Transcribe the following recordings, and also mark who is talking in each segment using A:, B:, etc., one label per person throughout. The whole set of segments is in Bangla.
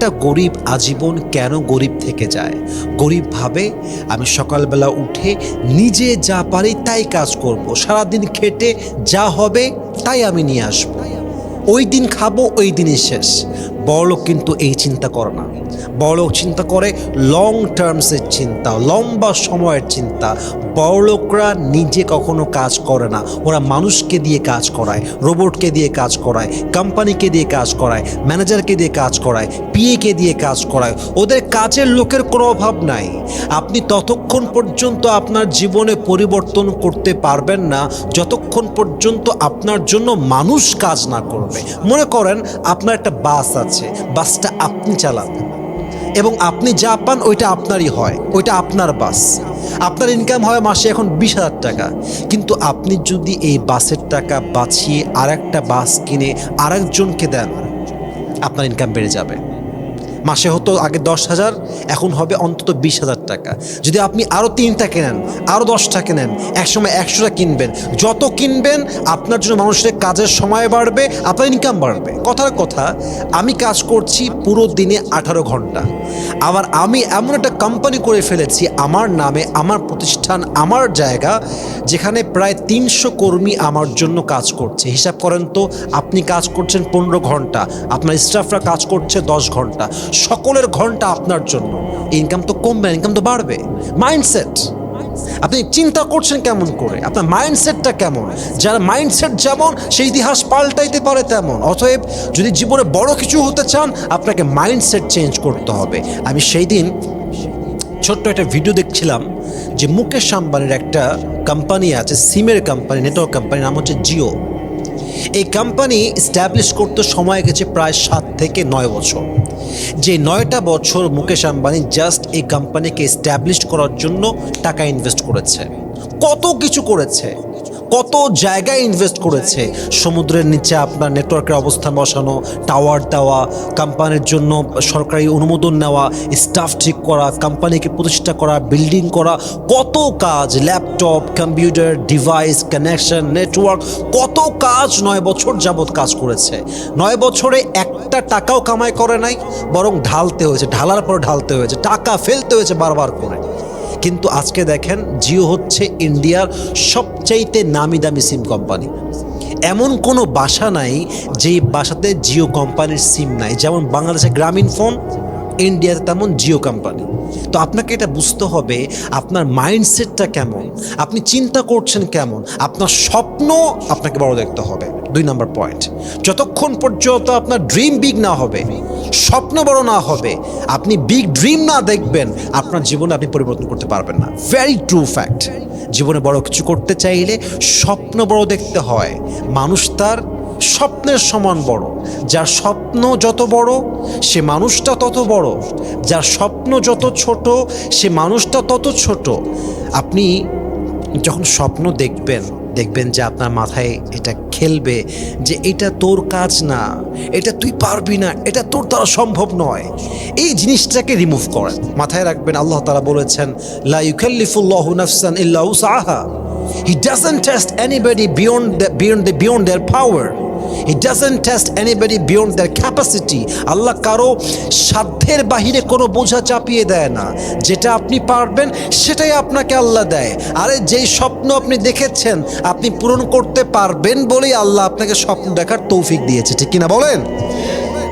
A: একটা গরিব আজীবন কেন গরিব থেকে যায়? গরিব ভাবে আমি সকালবেলা উঠে নিজে যা পারি তাই কাজ করব, সারাদিন খেটে যা হবে তাই আমি নিয়ে আসবো, ওই দিন খাবো ওই দিনই শেষ। বড়লোক কিন্তু এই চিন্তা করে না। বড়লোক চিন্তা করে লং টার্মসের চিন্তা, লম্বা সময়ের চিন্তা। বড়লোকরা নিজে কখনো কাজ করে না, ওরা মানুষকে দিয়ে কাজ করায়, রোবটকে দিয়ে কাজ করায়, কোম্পানিকে দিয়ে কাজ করায়, ম্যানেজারকে দিয়ে কাজ করায়, পিএকে দিয়ে কাজ করায়। ওদের কাজের লোকের কোনো অভাব নাই। আপনি ততক্ষণ পর্যন্ত আপনার জীবনে পরিবর্তন করতে পারবেন না যতক্ষণ পর্যন্ত আপনার জন্য মানুষ কাজ না করবে। মনে করেন আপনার একটা বাস আছে, বাসটা আপনি চালান এবং আপনি যা পান ওইটা আপনারই হয়, ওইটা আপনার বাস। আপনার ইনকাম হয় মাসে এখন 20,000 টাকা, কিন্তু আপনি যদি এই বাসের টাকা বাঁচিয়ে আরেকটা বাস কিনে আরেকজনকে দেন, আপনার ইনকাম বেড়ে যাবে। মাসে হতো আগে 10,000, এখন হবে অন্তত 20,000 টাকা। যদি আপনি আরও 3টা কেনেন, আরও 10টা কেনেন, একসময় 100টা কিনবেন। যত কিনবেন আপনার জন্য মানুষের কাজের সময় বাড়বে, আপনার ইনকাম বাড়বে। কথার কথা, আমি কাজ করছি পুরো দিনে 18 ঘন্টা, আবার আমি এমন একটা কোম্পানি করে ফেলেছি আমার নামে, আমার প্রতিষ্ঠান, আমার জায়গা, যেখানে প্রায় 300 কর্মী আমার জন্য কাজ করছে। হিসাব করেন তো, আপনি কাজ করছেন 15 ঘন্টা, আপনার স্টাফরা কাজ করছে 10 ঘন্টা, সকলের ঘন্টা আপনার জন্য। ইনকাম তো কমবে, ইনকাম তো বাড়বে। মাইন্ডসেট, আপনি চিন্তা করছেন কেমন করে, আপনার মাইন্ডসেটটা কেমন? যার মাইন্ডসেট যেমন, সেই ইতিহাস পাল্টাইতে পারে তেমন। অতএব যদি জীবনে বড় কিছু হতে চান, আপনাকে মাইন্ডসেট চেঞ্জ করতে হবে। আমি সেই দিন ছোট্ট একটা ভিডিও দেখছিলাম যে মুকেশ আম্বানির একটা কোম্পানি আছে, সিমের কোম্পানি, নেটওয়ার্ক কোম্পানি, নাম হচ্ছে জিও। এই কোম্পানি এস্টাবলিশ করতে সময় গেছে প্রায় 7 থেকে 9 বছর। যে 9টা বছর মুকেশ আম্বানি জাস্ট এই কোম্পানিকে এস্টাবলিশ করার জন্য টাকা ইনভেস্ট করেছে। কত কিছু করেছে, কত জায়গায় ইনভেস্ট করেছে। সমুদ্রের নিচে আপনার নেটওয়ার্কের অবস্থান বসানো, টাওয়ার দেওয়া, কোম্পানির জন্য সরকারি অনুমোদন নেওয়া, স্টাফ ঠিক করা, কোম্পানিকে প্রতিষ্ঠা করা, বিল্ডিং করা, কত কাজ, laptop, computer, device, connection, network, কত কাজ 9 বছর যাবৎ কাজ করেছে। 9 বছরে একটা টাকাও কামাই করে নাই, বরং ঢালতে হয়েছে, ঢালার পর ঢালতে হয়েছে, টাকা ফেলতে হয়েছে বারবার করে। কিন্তু আজকে দেখেন, জিও হচ্ছে ইন্ডিয়ার সবচাইতে নামি দামি সিম কোম্পানি। এমন কোনো বাসা নাই যেই বাসাতে জিও কোম্পানির সিম নাই। যেমন বাংলাদেশে গ্রামীণ ফোন, ইন্ডিয়াতে তেমন জিও কোম্পানি। তো আপনাকে এটা বুঝতে হবে আপনার মাইন্ডসেটটা কেমন, আপনি চিন্তা করছেন কেমন, আপনার স্বপ্ন আপনাকে বড় দেখতে হবে। 2 নম্বর পয়েন্ট, যতক্ষণ পর্যন্ত আপনার ড্রিম বিগ না হবে, স্বপ্ন বড় না হবে, আপনি বিগ ড্রিম না দেখবেন, আপনার জীবনে আপনি পরিবর্তন করতে পারবেন না। Very true fact. জীবনে বড় কিছু করতে চাইলে স্বপ্ন বড় দেখতে হয়। মানুষ তার স্বপ্নের সমান বড়। যার স্বপ্ন যত বড়, সে মানুষটা তত বড়। যার স্বপ্ন যত ছোট, সে মানুষটা তত ছোট। আপনি যখন স্বপ্ন দেখবেন, দেখবেন যে আপনার মাথায় এটা খেলবে যে এটা তোর কাজ না, এটা তুই পারবি না, এটা তোর দ্বারা সম্ভব নয়। এই জিনিসটাকে রিমুভ করেন, মাথায় রাখবেন আল্লাহ তাআলা বলেছেন, লা ইউকাল্লিফুল্লাহু নাফসান ইল্লা উসআহা। He doesn't test anybody beyond their power. He doesn't test anybody beyond their capacity. আল্লাহ কারো সাধ্যের বাহিরে কোনো বোঝা চাপিয়ে দেয় না। যেটা আপনি পারবেন সেটাই আপনাকে আল্লাহ দেয়। আরে যেই স্বপ্ন আপনি দেখেছেন আপনি পূরণ করতে পারবেন বলেই আল্লাহ আপনাকে স্বপ্ন দেখার তৌফিক দিয়েছে, ঠিক কিনা বলেন?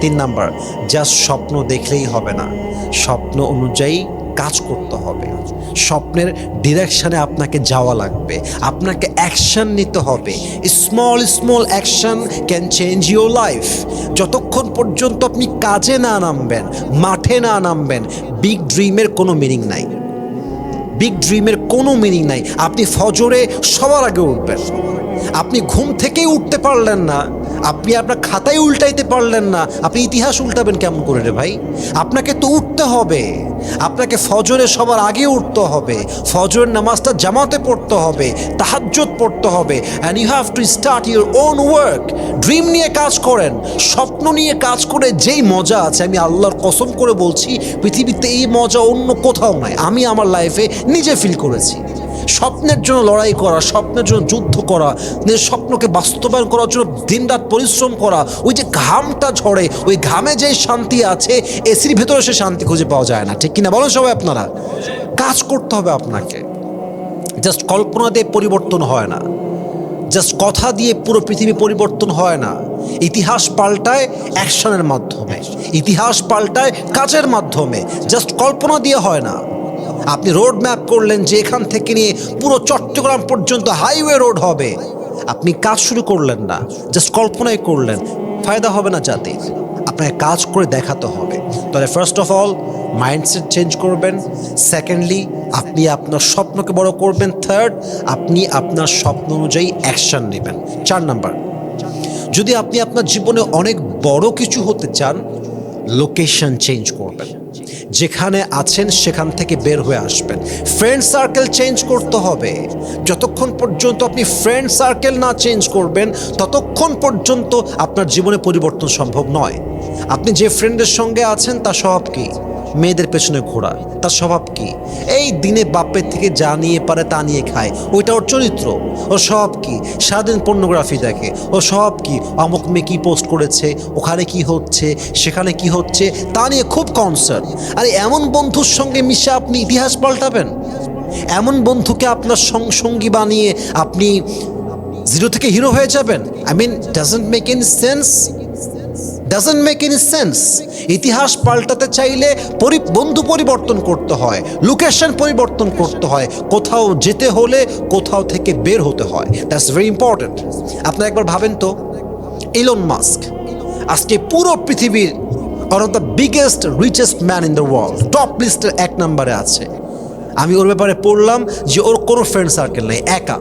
A: 3 নাম্বার, জাস্ট স্বপ্ন দেখলেই হবে না, স্বপ্ন অনুযায়ী কাজ করতে হবে। স্বপ্নের ডিরেকশনে আপনাকে যাওয়া লাগবে, আপনাকে অ্যাকশন নিতে হবে। Small action can change your life. যতক্ষণ পর্যন্ত আপনি কাজে না নামবেন, মাঠে না নামবেন, বিগ ড্রিমের কোনো মিনিং নাই। বিগ ড্রিমের কোনো মিনিং নাই। আপনি ফজরে সবার আগে উঠবেন, আপনি ঘুম থেকেই উঠতে পারলেন না, আপনি আপনার খাতায় উল্টাইতে পারলেন না, আপনি ইতিহাস উল্টাবেন কেমন করে রে ভাই? আপনাকে তো উঠতে হবে, আপনাকে ফজরে সবার আগে উঠতে হবে, ফজরের নামাজটা জামাতে পড়তে হবে, তাহাজ্জুদ পড়তে হবে, and you have to start your own work. Dream নিয়ে কাজ করেন, স্বপ্ন নিয়ে কাজ করে যেই মজা আছে, আমি আল্লাহর কসম করে বলছি পৃথিবীতে এই মজা অন্য কোথাও নাই। আমি আমার লাইফে নিজে ফিল করেছি। স্বপ্নের জন্য লড়াই করা, স্বপ্নের জন্য যুদ্ধ করা, নিজের স্বপ্নকে বাস্তবায়ন করার জন্য দিনরাত পরিশ্রম করা, ওই যে ঘামটা ঝরে, ওই ঘামে যে শান্তি আছে এসির ভেতরে সে শান্তি খুঁজে পাওয়া যায় না। ঠিক কিনা বলেন সবাই আপনারা? কাজ করতে হবে আপনাকে। জাস্ট কল্পনা দিয়ে পরিবর্তন হয় না, জাস্ট কথা দিয়ে পুরো পৃথিবী পরিবর্তন হয় না। ইতিহাস পাল্টায় অ্যাকশনের মাধ্যমে, ইতিহাস পাল্টায় কাজের মাধ্যমে, জাস্ট কল্পনা দিয়ে হয় না। আপনি রোড ম্যাপ করলেন যে এখান থেকে নিয়ে পুরো চট্টগ্রাম পর্যন্ত হাইওয়ে রোড হবে, আপনি কাজ শুরু করলেন না, জাস্ট কল্পনাই করলেন, ফায়দা হবে না জাতির। আপনাকে কাজ করে দেখাতে হবে। তাহলে first of all mindset change করবেন, সেকেন্ডলি আপনি আপনার স্বপ্নকে বড় করবেন, থার্ড আপনি আপনার স্বপ্ন অনুযায়ী অ্যাকশন নেবেন। 4 নাম্বার, যদি আপনি আপনার জীবনে অনেক বড় কিছু হতে চান, লোকেশন চেঞ্জ করবেন। যেখানে আছেন সেখান থেকে বের হয়ে আসবেন। ফ্রেন্ড সার্কেল চেঞ্জ করতে হবে। যতক্ষণ পর্যন্ত আপনি ফ্রেন্ড সার্কেল না চেঞ্জ করবেন ততক্ষণ পর্যন্ত আপনার জীবনে পরিবর্তন সম্ভব নয়। আপনি যে ফ্রেন্ডের সঙ্গে আছেন তার স্বভাব কী? মেয়েদের পেছনে ঘোরা। তার স্বভাব কী? এই দিনে বাপের থেকে যা নিয়ে পারে তা নিয়ে খায়, ওইটা ওর চরিত্র। ওর স্বভাব কী? সারাদিন পর্নোগ্রাফি দেখে। ওর স্বভাব কী? অমুক মেয়ে কী পোস্ট করেছে, ওখানে কি হচ্ছে, সেখানে কি হচ্ছে, তা নিয়ে খুব কনসার্ন। আরে এমন বন্ধুর সঙ্গে মিশে আপনি ইতিহাস পাল্টাবেন? এমন বন্ধুকে আপনার সঙ্গী বানিয়ে আপনি জিরো থেকে হিরো হয়ে যাবেন? I mean doesn't make any sense, doesn't make any sense. ইতিহাস পাল্টাতে চাইলে বন্ধু পরিবর্তন করতে হয়, লোকেশন পরিবর্তন করতে হয়, কোথাও যেতে হলে কোথাও থেকে বের হতে হয়। That's very important. আপনারা একবার ভাবেন তো, ইলন মাস্ক আজকে পুরো পৃথিবীর one of the biggest richest man in the world, top লিস্টের 1 নম্বরে আছে। আমি ওর ব্যাপারে পড়লাম যে ওর কোনো ফ্রেন্ড সার্কেল নেই, একা,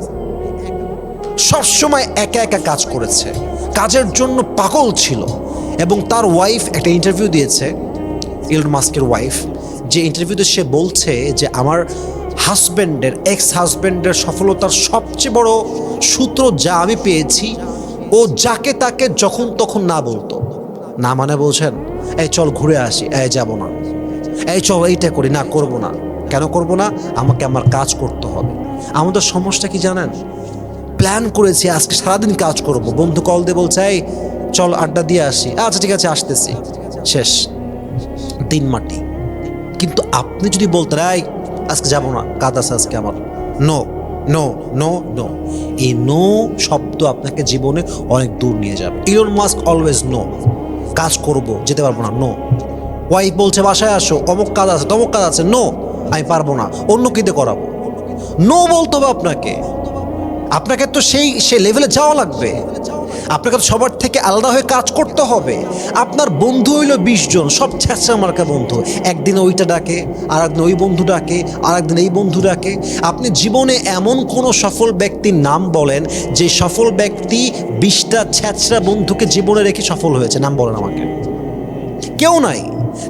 A: সবসময় একা একা কাজ করেছে, কাজের জন্য পাগল ছিল। এবং তার ওয়াইফ একটা ইন্টারভিউ দিয়েছে, ইলন মাস্কের ওয়াইফ, যে ইন্টারভিউতে সে বলছে যে আমার হাজব্যান্ডের, এক্স হাজব্যান্ডের সফলতার সবচেয়ে বড় সূত্র যা আমি পেয়েছি, ও যাকে তাকে যখন তখন না বলতো। না মানে বলছেন, এই চল ঘুরে আসি, এই যাব না, এই চল এইটা করি, না করব না। কেন করব না? আমাকে আমার কাজ করতে হবে। আমাদের সমস্যা কি জানেন? প্ল্যান করেছি আজকে সারাদিন কাজ করব, বন্ধু কল দিয়ে বলছে এই চল আড্ডা দিয়ে আসি, আচ্ছা ঠিক আছে আসতেছি, শেষ, দিন মাটি। কিন্তু আপনি যদি বলতেন এই আজকে যাব না, কাজ আছে আজকে আমার, নো নো নো নো, এই নো শব্দ আপনাকে জীবনে অনেক দূর নিয়ে যাবে। ইলন মাস্ক অলওয়েজ নো, কাজ করব, যেতে পারবো না, নো। ওয়াইফ বলছে বাসায় আসো, অমুক কাজ আছে, তমুক কাজ আছে, নো, আমি পারবো না, অন্য কিতে করাবো। নো বলতে হবে আপনাকে। আপনাকে তো সেই লেভেলে যাওয়া লাগবে। আপনাকে তো সবার থেকে আলাদা হয়ে কাজ করতে হবে। আপনার বন্ধু হইল 20 জন, সব ছ্যাঁচড়া মার্কা বন্ধু। একদিন ওইটা ডাকে, আর একদিন ওই বন্ধু ডাকে, আর একদিন এই বন্ধু ডাকে। আপনি জীবনে এমন কোনো সফল ব্যক্তির নাম বলেন যে সফল ব্যক্তি 20টা ছ্যাঁচড়া বন্ধুকে জীবনে রেখে সফল হয়েছে, নাম বলেন আমাকে। কেউ নাই।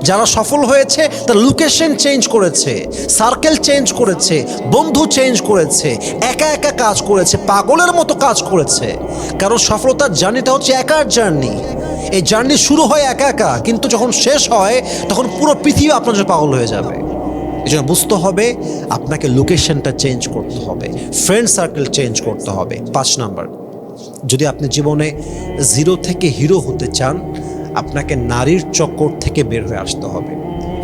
A: যারা সফল হয়েছে তার লোকেশন চেঞ্জ করেছে, সার্কেল চেঞ্জ করেছে, বন্ধু চেঞ্জ করেছে, একা একা কাজ করেছে, পাগলের মতো কাজ করেছে। কারণ সফলতার জার্নিটা হচ্ছে একার জার্নি। এই জার্নি শুরু হয় একা একা, কিন্তু যখন শেষ হয় তখন পুরো পৃথিবী আপনার জন্য পাগল হয়ে যাবে। এই জন্য বুঝতে হবে আপনাকে লোকেশনটা চেঞ্জ করতে হবে, ফ্রেন্ড সার্কেল চেঞ্জ করতে হবে। 5 নাম্বার, যদি আপনি জীবনে জিরো থেকে হিরো হতে চান, আপনাকে নারীর চক্কর থেকে বের হয়ে আসতে হবে।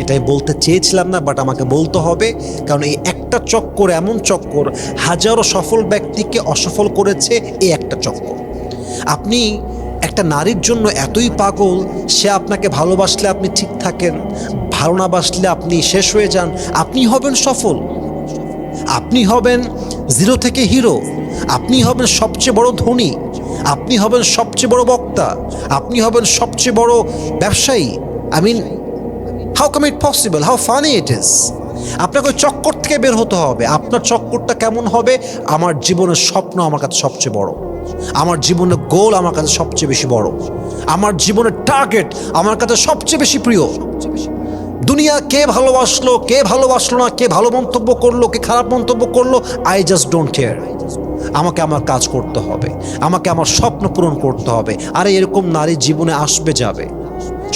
A: এটাই বলতে চেয়েছিলাম না, বাট আমাকে বলতে হবে, কারণ এই একটা চক্কর, এমন চক্কর হাজারো সফল ব্যক্তিকে অসফল করেছে। এই একটা চক্কর। আপনি একটা নারীর জন্য এতই পাগল, সে আপনাকে ভালোবাসলে আপনি ঠিক থাকেন, ভালো না বাসলে আপনি শেষ হয়ে যান, আপনি হবেন সফল, আপনি হবেন জিরো থেকে হিরো, আপনি হবেন সবচেয়ে বড় ধনী, আপনি হবেন সবচেয়ে বড় বক্তা, আপনি হবেন সবচেয়ে বড় ব্যবসায়ী। I mean how come it possible, how funny it is. আপনাকে ওই চক্কর থেকে বের হতে হবে। আপনার চক্করটা কেমন হবে? আমার জীবনের স্বপ্ন আমার কাছে সবচেয়ে বড়, আমার জীবনের গোল আমার কাছে সবচেয়ে বেশি বড়, আমার জীবনের টার্গেট আমার কাছে সবচেয়ে বেশি প্রিয়। দুনিয়া কে ভালোবাসলো, কে ভালোবাসলো না, কে ভালো মন্তব্য করলো, কে খারাপ মন্তব্য করলো, আই জাস্ট ডোন্ট কেয়ার। আমাকে আমার কাজ করতে হবে, আমাকে আমার স্বপ্ন পূরণ করতে হবে। আরে এরকম নারী জীবনে আসবে যাবে,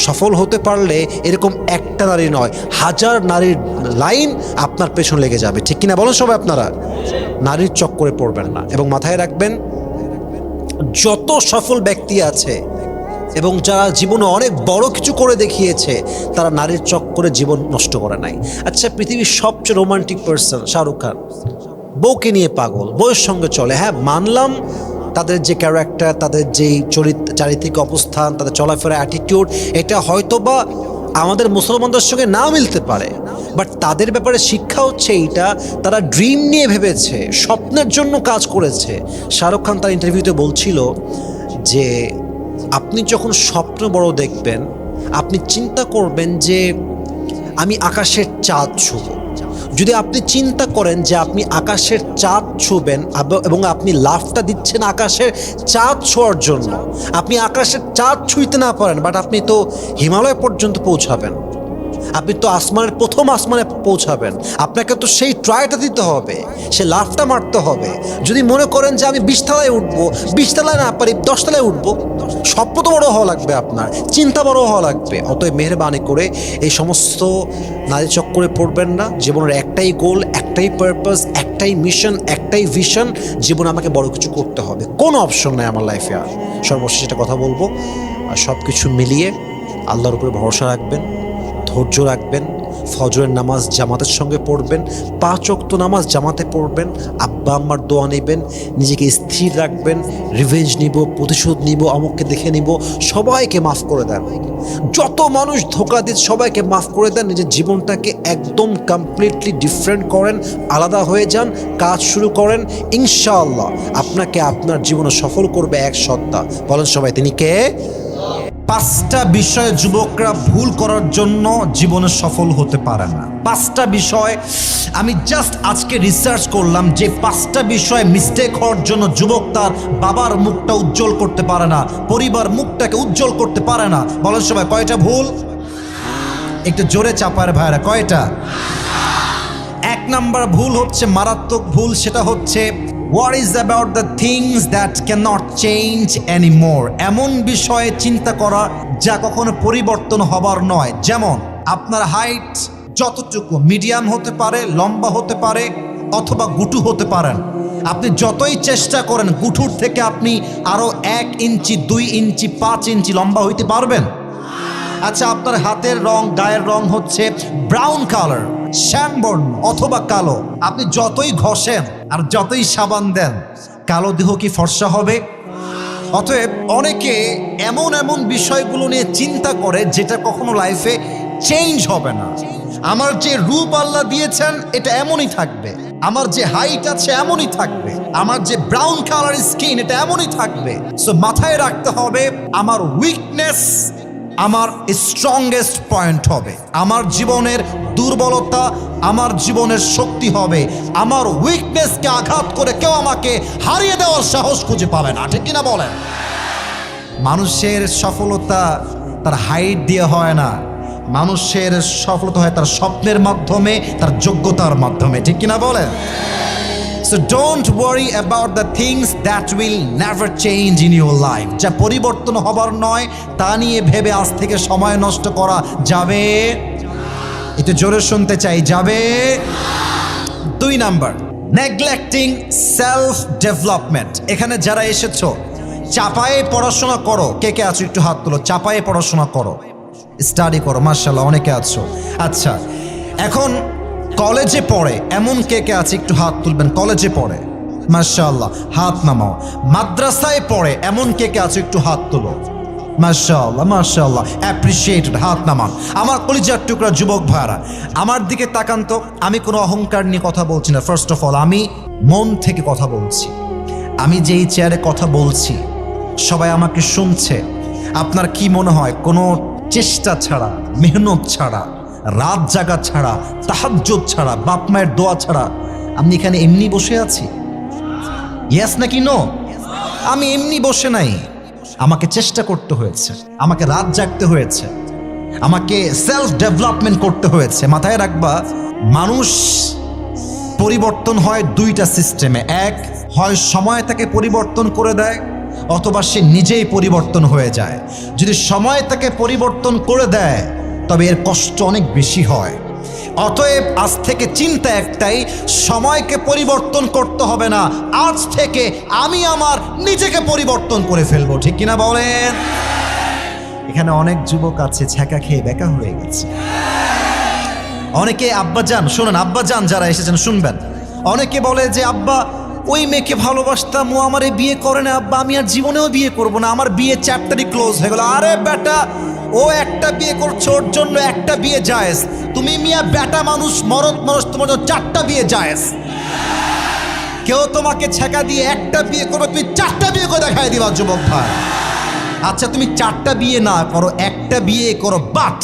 A: সফল হতে পারলে এরকম একটা নারী নয়, হাজার নারীর লাইন আপনার পেছন লেগে যাবে, ঠিক কিনা বলেন সবাই আপনারা? নারীর চক্করে পড়বেন না। এবং মাথায় রাখবেন, যত সফল ব্যক্তি আছে এবং যারা জীবনে অনেক বড় কিছু করে দেখিয়েছে, তারা নারীর চক্করে জীবন নষ্ট করে নাই। আচ্ছা, পৃথিবীর সবচেয়ে রোমান্টিক পার্সন শাহরুখ খান, বউকে নিয়ে পাগল, বউয়ের সঙ্গে চলে। হ্যাঁ, মানলাম তাদের যে ক্যারেক্টার, তাদের যেই চারিত্রিক অবস্থান, তাদের চলাফেরা, অ্যাটিটিউড, এটা হয়তোবা আমাদের মুসলমানদের সঙ্গে না মিলতে পারে, বাট তাদের ব্যাপারে শিক্ষা হচ্ছে এইটা, তারা ড্রিম নিয়ে ভেবেছে, স্বপ্নের জন্য কাজ করেছে। শাহরুখ খান তার ইন্টারভিউতে বলছিল যে আপনি যখন স্বপ্ন বড় দেখবেন, আপনি চিন্তা করবেন যে আমি আকাশের চাঁদ ছুঁব। যদি আপনি চিন্তা করেন যে আপনি আকাশের চাঁদ ছুঁবেন এবং আপনি লাফটা দিচ্ছেন আকাশের চাঁদ ছোঁয়ার জন্য, আপনি আকাশের চাঁদ ছুঁইতে না পারেন, বাট আপনি তো হিমালয় পর্যন্ত পৌঁছাবেন, আপনি তো প্রথম আসমানে পৌঁছাবেন। আপনাকে তো সেই ট্রাইটা দিতে হবে, সে লাফটা মারতে হবে। যদি মনে করেন যে আমি 20 তলায় উঠবো, 20 তলায় না পারি 10 তলায় উঠবো, স্বপ্ন তো বড় হওয়া লাগবে, আপনার চিন্তা বড় হওয়া লাগবে। অতএব মেহেরবানি করে এই সমস্ত নারী চক্করে পড়বেন না। জীবনের একটাই গোল, একটাই পারপাস, একটাই মিশন, একটাই ভিশন, জীবনে আমাকে বড় কিছু করতে হবে, কোনো অপশন নেই আমার লাইফে। আর সর্বশেষ একটা কথা বলবো, আর সব কিছু মিলিয়ে আল্লাহর উপরে ভরসা রাখবেন, ধৈর্য রাখবেন, ফজরের নামাজ জামাতের সঙ্গে পড়বেন, 5 ওয়াক্ত নামাজ জামাতে পড়বেন, আব্বা আম্মার দোয়া নেবেন, নিজেকে স্থির রাখবেন, রিভেঞ্জ নিব, প্রতিশোধ নিব, অমুককে দেখে নিব, সবাইকে মাফ করে দেন। যত মানুষ ধোঁকা দিচ্ছে সবাইকে মাফ করে দেন, নিজের জীবনটাকে একদম কমপ্লিটলি ডিফারেন্ট করেন, আলাদা হয়ে যান, কাজ শুরু করেন। ইনশাআল্লাহ আপনাকে আপনার জীবনে সফল করবে এক সত্তা। বলেন সবাই, তিনি কে?
B: 5টা বিষয়ে যুবকরা ভুল করার জন্য জীবনে সফল হতে পারে না। 5টা বিষয় আমি জাস্ট আজকে রিসার্চ করলাম, যে 5টা বিষয়ে মিস্টেক হওয়ার জন্য যুবক তার বাবার মুখটা উজ্জ্বল করতে পারে না, পরিবার মুখটাকে উজ্জ্বল করতে পারে না। বলেন সবাই, কয়টা ভুল? একটু জোরে চাপার ভাইরা, কয়টা? 1 নাম্বার ভুল হচ্ছে মারাত্মক ভুল, সেটা হচ্ছে worries about the things that cannot change anymore। এমন বিষয়ে চিন্তা করা যা কখনো পরিবর্তন হবার নয়। যেমন আপনার হাইট যতটুকু, মিডিয়াম হতে পারে, লম্বা হতে পারে, অথবা গুটু হতে পারেন। আপনি যতই চেষ্টা করেন গুটুর থেকে আপনি আরো 1 ইঞ্চি, 2 ইঞ্চি, 5 ইঞ্চি লম্বা হইতে পারবেন। আচ্ছা, আপনার হাতের রং, গায়ের রং হচ্ছে ব্রাউন কালার, শ্যামবর্ণ অথবা কালো। আপনি যতই ঘষেন আর যতই সাবান দেন, কালো দেহ কি ফর্সা হবে? অতএব অনেকে এমন এমন বিষয়গুলো নিয়ে চিন্তা করে যেটা কখনো লাইফে চেঞ্জ হবে না। আমার যে রূপ আল্লাহ দিয়েছেন এটা এমনই থাকবে, আমার যে হাইট আছে এমনই থাকবে, আমার যে ব্রাউন কালার স্কিন এটা এমনই থাকবে। সো মাথায় রাখতে হবে, আমার উইকনেস আমার স্ট্রংগেস্ট পয়েন্ট হবে, আমার জীবনের দুর্বলতা আমার জীবনের শক্তি হবে। আমার উইকনেসকে আঘাত করে কেউ আমাকে হারিয়ে দেওয়ার সাহস খুঁজে পাবে না, ঠিক কিনা বলেন? মানুষের সফলতা তার হাইট দিয়ে হয় না, মানুষের সফলতা হয় তার স্বপ্নের মাধ্যমে, তার যোগ্যতার মাধ্যমে, ঠিক কিনা বলেন? So don't worry about the things that will never change in your life। যা পরিবর্তন হবার নয় তা নিয়ে ভেবে আজ থেকে সময় নষ্ট করা যাবে। একটু জোরে শুনতে চাই, যাবে। 2 নাম্বার, নেগলেক্টিং সেলফ ডেভেলপমেন্ট। এখানে যারা এসেছো, চাপায়ে পড়াশোনা করো, কে কে আছো একটু হাত তোলো। চাপায়ে পড়াশোনা করো, স্টাডি করো, মাশাআল্লাহ অনেকে আছো। আচ্ছা, এখন কলেজে পড়ে এমন কে কে আছে একটু হাত তুলবেন। কলেজে পড়ে, মাশাআল্লাহ হাত নামাও। মাদ্রাসায় পড়ে এমন কে কে আছে একটু হাত তুলো। মাশাআল্লাহ মাশাআল্লাহ, অ্যাপ্রিশিয়েটেড, হাত নামান। আমার কলিজার টুকরা যুবক ভাইরা, আমার দিকে তাকান তো। আমি কোনো অহংকার নিয়ে কথা বলছি না। ফার্স্ট অফ অল আমি মন থেকে কথা বলছি। আমি যেই চেয়ারে কথা বলছি সবাই আমাকে শুনছে। আপনার কি মনে হয় কোনো চেষ্টা ছাড়া, মেহনত ছাড়া, রাত জাগা ছাড়া, তাহাজ্জুদ ছাড়া, বাপ মায়ের দোয়া ছাড়া আমি এখানে এমনি বসে আছি? ইয়েস নাকি নো? আমি এমনি বসে নাই, আমাকে চেষ্টা করতে হয়েছে, আমাকে রাত জাগতে হয়েছে, আমাকে সেলফ ডেভেলপমেন্ট করতে হয়েছে। মাথায় রাখবা, মানুষ পরিবর্তন হয় 2টা সিস্টেমে। এক হয় সময় তাকে পরিবর্তন করে দেয়, অথবা সে নিজেই পরিবর্তন হয়ে যায়। যদি সময় তাকে পরিবর্তন করে দেয় তবে এর কষ্ট অনেক বেশি হয়। অতএব আজ থেকে চিন্তা একটাই, সময়কে পরিবর্তন করতে হবে না, আজ থেকে আমি আমার নিজেকে পরিবর্তন করে ফেলবো। ঠিক কিনা বলেন? এখানে অনেক যুবক আছে ছ্যাঁকা খেয়ে বেকা হয়ে গেছে। অনেকে আব্বাজান শুনেন, আব্বাজান যারা এসেছেন শুনবেন, অনেকে বলে যে আব্বা ওই মেয়েকে ভালোবাসতাম, ও আমারে বিয়ে করে না আব্বা, আমি আর জীবনেও বিয়ে করব না, আমার বিয়ে চ্যাপ্টারই ক্লোজ হয়ে গেল। আরে বেটা, ও একটা বিয়ে করছে, ওর জন্য একটা বিয়ে জায়েজ। তুমি মিয়া বেটা মানুষ, মরদ মানুষ, তোমার জন্য 4টা বিয়ে জায়েজ। কেউ তোমাকে ছ্যাঁকা দিয়ে একটা বিয়ে করবে, তুমি 4টা বিয়ে করে দেখাই দিবা যুবক ভাই। আচ্ছা তুমি 4টা বিয়ে না করো, একটা বিয়ে করো, বাট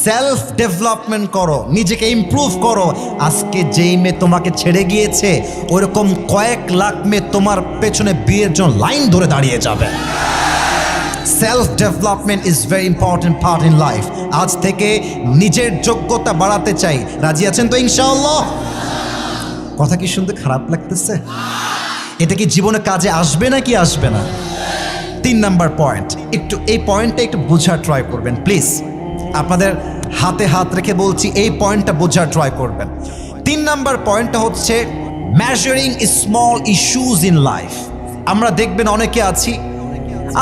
B: সেলফ ডেভেলপমেন্ট করো, নিজেকে ইমপ্রুভ করো। আজকে যেই মেয়ে তোমাকে ছেড়ে গিয়েছে ওইরকম কয়েক লাখ মেয়ে তোমার পেছনে বিয়ের জন্য লাইন ধরে দাঁড়িয়ে যাবে। Self development is very important part in life. আজ থেকে নিজের যোগ্যতা বাড়াতে চাই, রাজি আছেন তো ইনশাআল্লাহ? কথা কি শুনতে খারাপ লাগতেছে? এটা কি জীবনে কাজে আসবে নাকি আসবে না? 3 নাম্বার পয়েন্ট, একটু এই পয়েন্টটা একটু বোঝার ট্রাই করবেন প্লিজ। আপনাদের হাতে হাত রেখে বলছি, এই পয়েন্টটা বোঝার ট্রাই করবেন। 3 নাম্বার পয়েন্টটা হচ্ছে measuring small issues in life. আমরা দেখবেন অনেকে আছি,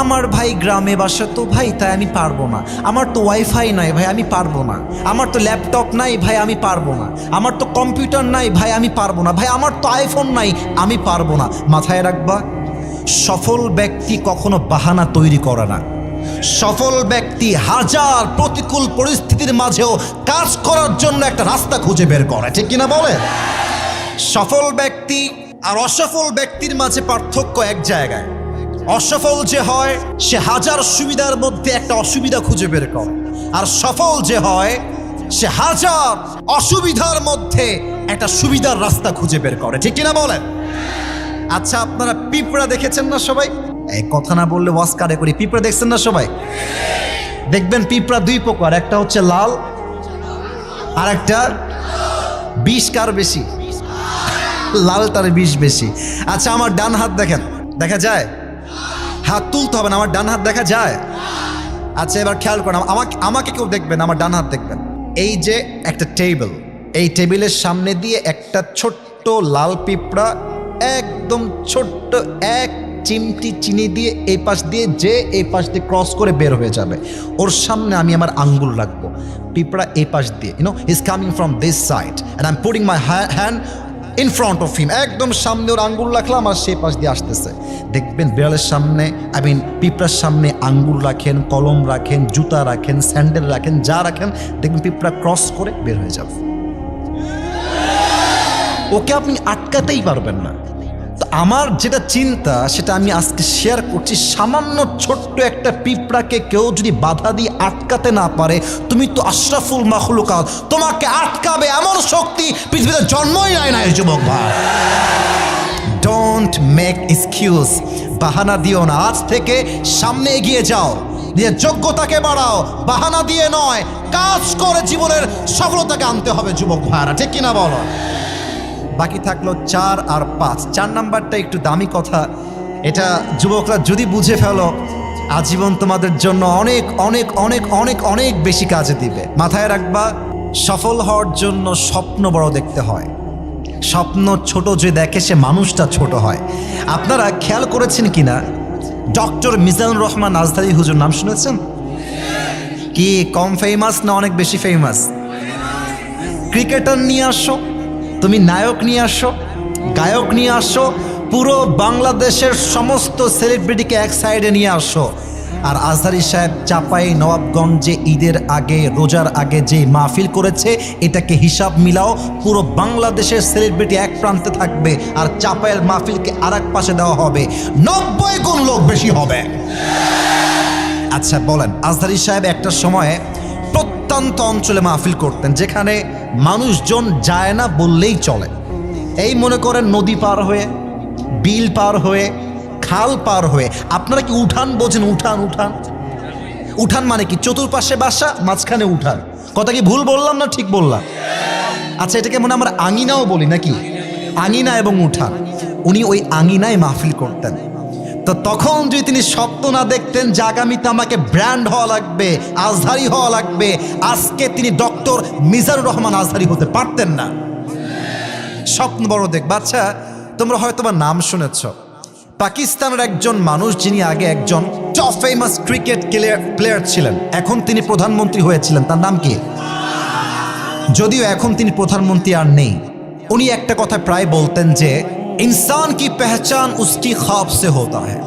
B: আমার ভাই গ্রামে বাসা তো ভাই, তাই আমি পারবো না, আমার তো ওয়াইফাই নাই ভাই, আমি পারবো না, আমার তো ল্যাপটপ নাই ভাই, আমি পারবো না, আমার তো কম্পিউটার নাই ভাই, আমি পারবো না, ভাই আমার তো আইফোন নাই, আমি পারবো না। মাথায় রাখবা, সফল ব্যক্তি কখনো বাহানা তৈরি করে না। সফল ব্যক্তি হাজার প্রতিকূল পরিস্থিতির মাঝেও কাজ করার জন্য একটা রাস্তা খুঁজে বের করে। ঠিক কিনা বলে? সফল ব্যক্তি আর অসফল ব্যক্তির মাঝে পার্থক্য এক জায়গায়। অসফল যে হয় সে হাজার সুবিধার মধ্যে একটা অসুবিধা খুঁজে বের করে, আর সফল যে হয় সে হাজার অসুবিধার মধ্যে একটা সুবিধার রাস্তা খুঁজে বের করে। ঠিক কিনা বলেন? আচ্ছা আপনারা পিঁপড়া দেখেছেন না সবাই? এই কথা না বললে ওয়াজ কারে করি। পিঁপড়া দেখছেন না সবাই? দেখবেন পিঁপড়া 2 প্রকার, একটা হচ্ছে লাল আর একটা বিষ কার বেশি? লালটার বিষ বেশি। আচ্ছা আমার ডান হাত দেখেন, দেখা যায়? হাত তুলতে হবে না, আমার ডান হাত দেখা যায়? আচ্ছা এবার খেয়াল করেন, আমাকে কেউ দেখবেন, আমার ডান হাত দেখবেন। এই যে একটা টেবিল, এই টেবিলের সামনে দিয়ে একটা ছোট্ট লাল পিঁপড়া একদম ছোট্ট এক চিমটি চিনি দিয়ে এই পাশ দিয়ে যে এই পাশ দিয়ে ক্রস করে বের হয়ে যাবে। ওর সামনে আমি আমার আঙ্গুল রাখবো, পিঁপড়া এই পাশ দিয়ে, is coming from this side and I am putting my hand in front of him. একদম সামনে ওর আঙ্গুল রাখলাম আর সেই পাশ দিয়ে আসতেছে। দেখবেন বিড়ালের সামনে, পিঁপড়ার সামনে আঙ্গুল রাখেন, কলম রাখেন, জুতা রাখেন, স্যান্ডেল রাখেন, যা রাখেন, দেখবেন পিঁপড়া ক্রস করে বের হয়ে যাবে। ওকে আপনি আটকাতেই পারবেন না। তো আমার যেটা চিন্তা সেটা আমি আজকে শেয়ার করছি। সামান্য ছোট্ট একটা পিঁপড়াকে কেউ যদি বাধা দিয়ে আটকাতে না পারে, তুমি তো আশরাফুল মাখলুকাত, তোমাকে আটকাবে এমন শক্তি পৃথিবীতে জন্মই নাই যুবক ভাই। ডোন্ট মেক এক্সকিউজ, বাহানা দিও না। আজ থেকে সামনে এগিয়ে যাও, নিজের যোগ্যতাকে বাড়াও, বাহানা দিয়ে নয়, কাজ করে জীবনের সফলতাকে আনতে হবে যুবক ভাইরা। ঠিক কিনা বলো? বাকি থাকলো 4 আর 5। 4 নাম্বারটা একটু দামি কথা, এটা যুবকরা যদি বুঝে ফেলো আজীবন তোমাদের জন্য অনেক অনেক অনেক অনেক অনেক বেশি কাজে দিবে। মাথায় রাখবা, সফল হওয়ার জন্য স্বপ্ন বড় দেখতে হয়। স্বপ্ন ছোট যে দেখে সে মানুষটা ছোট হয়। আপনারা খেয়াল করেছেন কিনা, ডক্টর মিজানুর রহমান আজহারী হুজুর নাম শুনেছেন? কি কম ফেমাস না অনেক বেশি ফেমাস? ক্রিকেটার নিয়ে আসো, তুমি নায়ক নিয়ে আসো, গায়ক নিয়ে আসো, পুরো বাংলাদেশের সমস্ত সেলিব্রিটিকে এক সাইডে নিয়ে আসো, আর আজহারী সাহেব চাপাই নবাবগঞ্জে ঈদের আগে, রোজার আগে যে মাহফিল করেছে এটাকে হিসাব মিলাও, পুরো বাংলাদেশের সেলিব্রিটি এক প্রান্তে থাকবে আর চাপাইয়ের মাহফিলকে আর এক পাশে দেওয়া হবে, 90 গুণ লোক বেশি হবে। আচ্ছা বলেন, আজহারী সাহেব একটা সময়ে প্রত্যন্ত অঞ্চলে মাহফিল করতেন যেখানে মানুষজন যায় না বললেই চলে। এই মনে করেন নদী পার হয়ে, বিল পার হয়ে, খাল পার হয়ে। আপনারা কি উঠান বোঝেন? উঠান উঠান উঠান মানে কি? চতুর্পাশে বাসা, মাঝখানে উঠান। কথা কি ভুল বললাম না ঠিক বললাম? আচ্ছা এটাকে মনে আমরা আঙিনাও বলি নাকি? আঙিনা এবং উঠান। উনি ওই আঙিনায় মাহফিল করতেন। তো তখন যদি তিনি স্বপ্ন না দেখতেন যে আগামীতে আমাকে ব্র্যান্ড হওয়া লাগবে, আজহারি হওয়া লাগবে, আজকে তিনি ডক্টর মিজানুর রহমান আজহারি হতে পারতেন না। স্বপ্ন বড় দেখবা। আচ্ছা, তোমরা হয়তো বা নাম শুনেছ, পাকিস্তানের একজন মানুষ যিনি আগে একজন টপ ফেমাস ক্রিকেট প্লেয়ার ছিলেন, এখন তিনি প্রধানমন্ত্রী হয়েছিলেন, তার নাম কি? যদিও এখন তিনি প্রধানমন্ত্রী আর নেই। উনি একটা কথা প্রায় বলতেন যে इंसान की पहचान उसकी ख्वाब से होता है,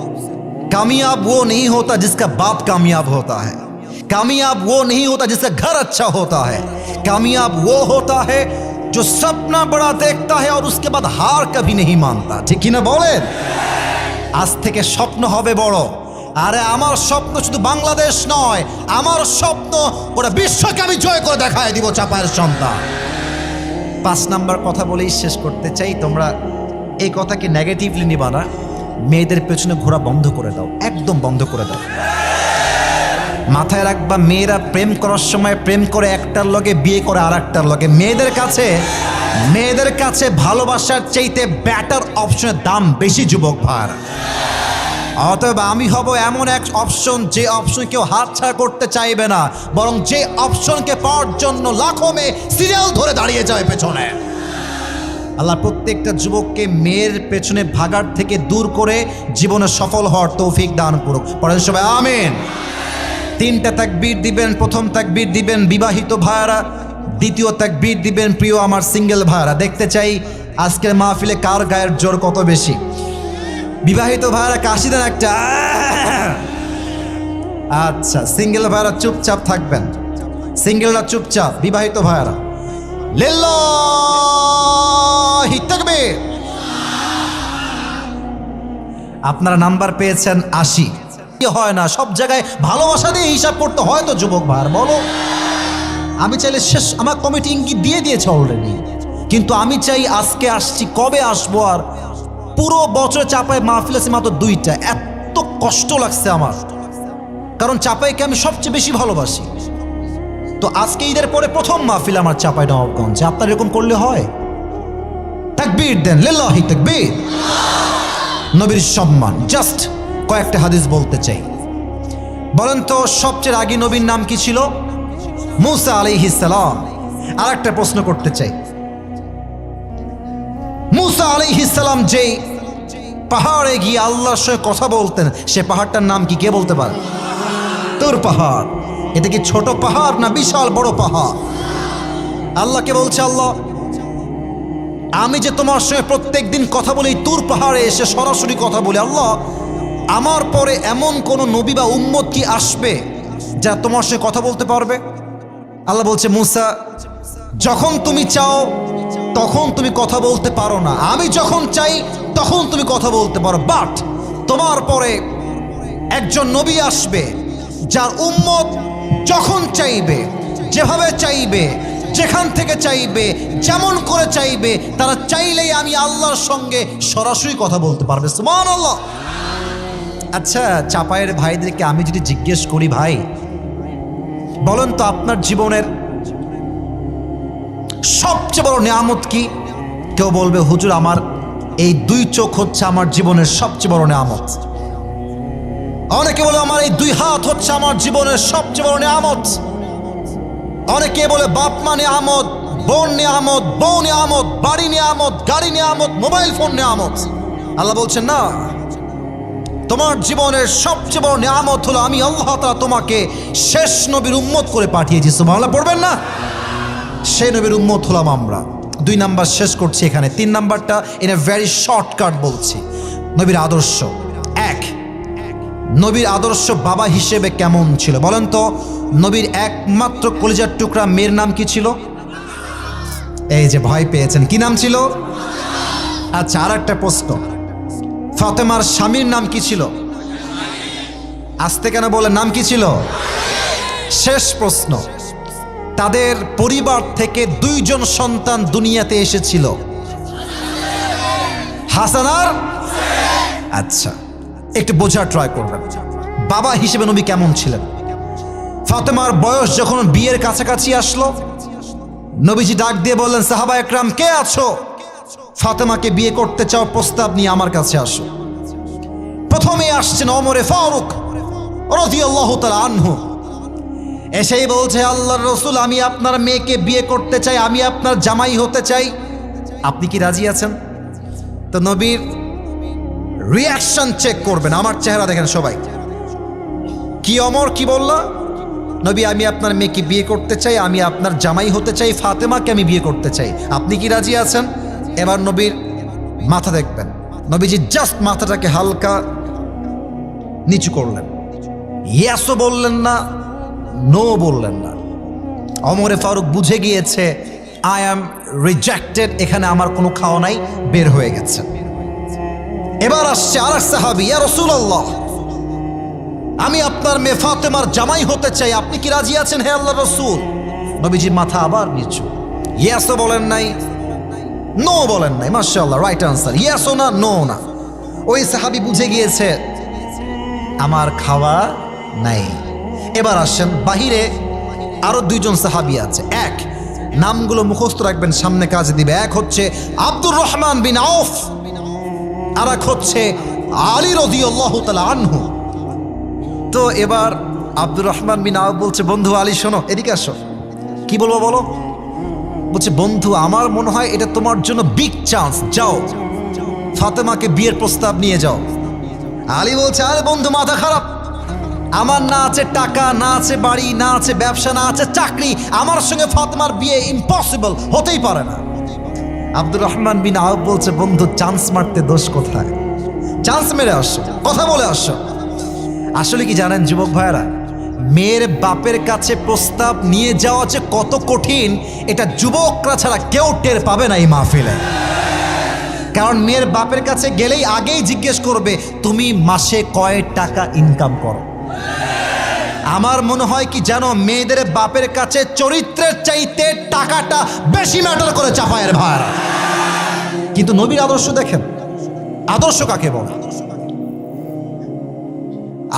B: कामयाब वो नहीं होता जिसका बाप कामयाब होता है, कामयाब वो नहीं होता जिसका घर अच्छा होता है, कामयाब वो होता है जो सपना बड़ा देखता है और उसके बाद हार कभी नहीं मानता। ठीक ही ना बोलें? आज থেকে স্বপ্ন হবে বড়। আরে আমার স্বপ্ন শুধু বাংলাদেশ নয়, আমার স্বপ্ন ওরা বিশ্বকে আমি জয় করে দেখায় দিব চাপায়ের সন্তান। 5 নাম্বার কথা বলেই শেষ করতে চাই। তোমরা এই কথাকে নেগেটিভলি নিবা না, মেয়েদের পেছনে ঘোরা বন্ধ করে দাও, একদম বন্ধ করে দাও। মাথায় রাখবা, মেয়েরা প্রেম করার সময় প্রেম করে একটার লগে, বিয়ে করে আর একটার লগে। মেয়েদের কাছে ভালোবাসার চাইতে ব্যাটার অপশনের দাম বেশি যুবক ভাইরা। অতএব আমি হব এমন এক অপশন যে অপশন কেউ হাতছাড়া করতে চাইবে না, বরং যে অপশনকে পাওয়ার জন্য লাখো মেয়ে সিরিয়াল ধরে দাঁড়িয়ে যায় পেছনে। আল্লাহ প্রত্যেকটা যুবককে মেয়ের পেছনে ভাগার থেকে দূর করে জীবনে সফল হওয়ার তৌফিক দান করুক। পড়েন সবাই আমিন। 3টা তাকবীর দিবেন। প্রথম তাকবীর দিবেন বিবাহিত ভাইরা, দ্বিতীয় তাকবীর দিবেন প্রিয় আমার সিঙ্গেল ভাইরা। দেখতে চাই আজকের মাহফিলে কার গায়ের জোর কত বেশি। বিবাহিত ভাইরা কাশি দেন একটা। আচ্ছা, সিঙ্গেল ভাইরা চুপচাপ থাকবেন, সিঙ্গেলরা চুপচাপ, বিবাহিত ভাইরা লিল্লাহি তাকবীর। আপনারা নাম্বার পেয়েছেন 80। হয় না, সব জায়গায় ভালোবাসা দিয়ে হিসাব করতে হয় তো যুবক ভাইরা, বলো। আমি চাইলে শেষ, আমার কমিটি ইঙ্গিত দিয়ে দিয়েছে অলরেডি, কিন্তু আমি চাই আজকে আসছি, কবে আসবো। আর পুরো বছর চাপায় মাহফিল আছে মাত্র 2টা। এত কষ্ট লাগছে আমার, কারণ চাপাইকে আমি সবচেয়ে বেশি ভালোবাসি। তো আজকে ঈদের পরে প্রথম মাহফিল আমার চাপাই নবাবগঞ্জে। আপনার এরকম করলে হয়? তাকবীর দেন, লিল্লাহি তাকবীর। নবীর সম্মান। জাস্ট কয়েকটা হাদিস বলতে চাই। বলেন তো সবচেয়ে আগে নবীর নাম কি ছিল? মুসা আলাইহিস সালাম। আর একটা প্রশ্ন করতে চাই, মুসা আলাইহিস সালাম যেই পাহাড়ে গিয়ে আল্লাহর সঙ্গে কথা বলতেন, সে পাহাড়টার নাম কি, কে বলতে পারে? তুর পাহাড়। এটা কি ছোট পাহাড় না বিশাল বড় পাহাড়? আল্লাহকে বলছে, আল্লাহ আমি যে তোমার সঙ্গে প্রত্যেক দিন কথা বলি, তুর পাহাড়ে এসে সরাসরি কথা বলি, আল্লাহ আমার পরে এমন কোন নবী বা উম্মত কি আসবে যা তোমার সঙ্গে কথা বলতে পারবে? আল্লাহ বলছে, মুসা যখন তুমি চাও তখন তুমি কথা বলতে পারো না, আমি যখন চাই তখন তুমি কথা বলতে পারো। বাট তোমার পরে একজন নবী আসবে যার উম্মত যখন চাইবে, যেভাবে চাইবে, যেখান থেকে চাইবে, যেমন করে চাইবে, তারা চাইলেই আমি আল্লাহর সঙ্গে সরাসরি কথা বলতে পারবে। সুবহানাল্লাহ। আচ্ছা, চাপায়ের ভাইদেরকে আমি যদি জিজ্ঞেস করি, ভাই বলেন তো আপনার জীবনের সবচেয়ে বড় নিয়ামত কি? কেউ বলবে, হুজুর আমার এই 2 চোখ হচ্ছে আমার জীবনের সবচেয়ে বড় নিয়ামত। অনেকে বলে, আমার এই 2 হাত হচ্ছে আমার জীবনের সবচেয়ে বড় নিয়ামত। অনেকে বলে, বাপ মা নিয়ামত, বোন নিয়ামত, বউ নিয়ামত, বাড়ি নিয়ামত, গাড়ি নিয়ামত, মোবাইল ফোন নিয়ামত। আল্লাহ বলছেন, না, তোমার জীবনের সবচেয়ে বড় নিয়ামত হলো আমি আল্লাহ তাআলা তোমাকে শেষ নবীর উম্মত করে পাঠিয়েছি। সুবহানাল্লাহ পড়বেন না? সেই নবীর উম্মত হলাম আমরা। 2 নাম্বার শেষ করছি এখানে। 3 নাম্বারটা ইন এ ভেরি শর্টকাট বলছি। নবীর আদর্শ। 1, নবীর আদর্শ বাবা হিসেবে কেমন ছিল? বলেন তো নবীর একমাত্র কলিজার টুকরা মেয়ের নাম কি ছিল? এই যে ভয় পেয়েছেন, কি নাম ছিল? আচ্ছা, আর একটা প্রশ্ন, ফাতেমার স্বামীর নাম কি ছিল? আসতে কেন বলে, নাম কি ছিল? শেষ প্রশ্ন, তাদের পরিবার থেকে 2 জন সন্তান দুনিয়াতে এসেছিল, হাসান আর। আচ্ছা, একটু বোঝার ট্রাই করবেন বাবা হিসেবে নবী কেমন ছিলেন। ফাতেমার বয়স যখন বিয়ের কাছাকাছি আসলো, নবীজি ডাক দিয়ে বললেন, সাহাবা একরাম কে আছো? ফাতেমাকে বিয়ে করতে চাও, প্রস্তাব নিয়ে আমার কাছে আসো। প্রথমে আসছেন ওমরে ফারুক রাদিয়াল্লাহু তাআলা আনহু। এসেই বলছে, আল্লাহর রাসূল, আমি আপনার মেয়েকে বিয়ে করতে চাই, আমি আপনার জামাই হতে চাই, আপনি কি রাজি আছেন? তো নবীর রিয়াকশন চেক করবেন, আমার চেহারা দেখেন সবাই। কি ওমর কি বলল? নবী, আমি আপনার মেয়েকে বিয়ে করতে চাই, আমি আপনার জামাই হতে চাই, ফাতেমাকে আমি বিয়ে করতে চাই, আপনি কি রাজি আছেন? এবার নবীর মাথা দেখবেন। নবীজি জাস্ট মাথাটাকে হালকা নিচু করলেন, ইয়েসও বললেন না, নো বললেন না। ওমরে ফারুক বুঝে গিয়েছে আই অ্যাম রিজেক্টেড, এখানে আমার কোনো খাওয়া নাই, বের হয়ে গেছে। এবার আসছে আরেক সাহাবী, ইয়া রাসূলুল্লাহ, আমি আপনার মেয়ে ফাতেমার জামাই হতে চাই, আপনি কি রাজি আছেন হে আল্লাহর রাসূল? নবীজির মাথা আবার নিচু, ইয়েসও বলেন নাই, নো বলেন নাই। মাশাআল্লাহ, রাইট আনসার, ইয়েসও না, নো না। ওই সাহাবী বুঝে গিয়েছে আমার খাওয়া নাই। এবার আসেন, বাহিরে আরো দুইজন সাহাবী আছে, এক নামগুলো মুখস্থ রাখবেন, সামনে কাজে দিবে। এক হচ্ছে আব্দুর রহমান বিন আউফ, আর এক হচ্ছে আলী রাদিয়াল্লাহু তাআলা আনহু। তো এবার আব্দুর রহমান বিন আউফ বলছে, বন্ধু আলী শোনো, এদিকে আসো। কি বলবো বলো? বলছে, বন্ধু আমার মনে হয় এটা তোমার জন্য বিগ চান্স, যাও ফাতেমাকে বিয়ের প্রস্তাব নিয়ে যাও। আলী বলছে, আরে বন্ধু মাথা খারাপ, আমার না আছে টাকা, না আছে বাড়ি, না আছে ব্যবসা, না আছে চাকরি, আমার সঙ্গে ফাতেমার বিয়ে ইম্পসিবল, হতেই পারে না। আব্দুর রহমান বিন আউফ বলছে, বন্ধু চান্স মারতে দোষ কোথায়? চান্স মেরে আসো, কথা বলে আসো। আসলে কি জানেন যুবক ভাইয়েরা, মেয়ের বাপের কাছে প্রস্তাব নিয়ে যাওয়া যে কত কঠিন, এটা যুবকরা ছাড়া কেউ টের পাবে না এই মাহফিলে। কারণ মেয়ের বাপের কাছে গেলেই আগেই জিজ্ঞেস করবে, তুমি মাসে কয় টাকা ইনকাম করো? আমার মনে হয় কি জানো, মেয়েদের বাপের কাছে চরিত্রের চাইতে টাকাটা বেশি ম্যাটার করে চাপায়ের ভাইরা। কিন্তু নবীর আদর্শ দেখেন, আদর্শ কাকে বলে?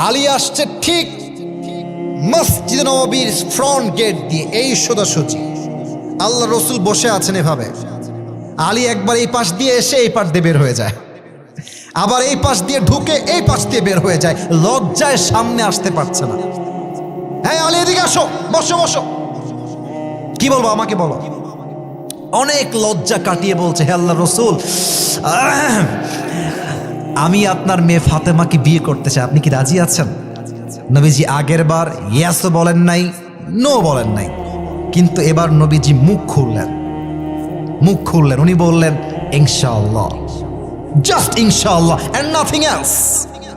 B: আলী আসছে ঠিক মসজিদ নববীর ফ্রন্ট গেট দিয়ে, এই সোজাসুজি আল্লাহ রসুল বসে আছেন এভাবে। আলী একবার এই পাশ দিয়ে এসে এই পাশ দিয়ে বের হয়ে যায়, আবার এই পাশ দিয়ে ঢুকে এই পাশ দিয়ে বের হয়ে যায়, লজ্জায় সামনে আসতে পারছে না। হ্যাঁ আলী এদিকে আসো, বসো বসো। কি বলবো আমাকে বলো? অনেক লজ্জা কাটিয়ে বলছে, হে আল্লাহ রসুল, আমি আপনার মেয়ে ফাতেমাকে বিয়ে করতে চাই, আপনি কি রাজি আছেন? নবীজি আগের বার ইয়াসও বলেন নাই, নো বলেন নাই, কিন্তু এবার নবীজি মুখ খুললেন। উনি বললেন ইনশাআল্লাহ, জাস্ট ইনশাআল্লাহ এন্ড নাথিং এলস,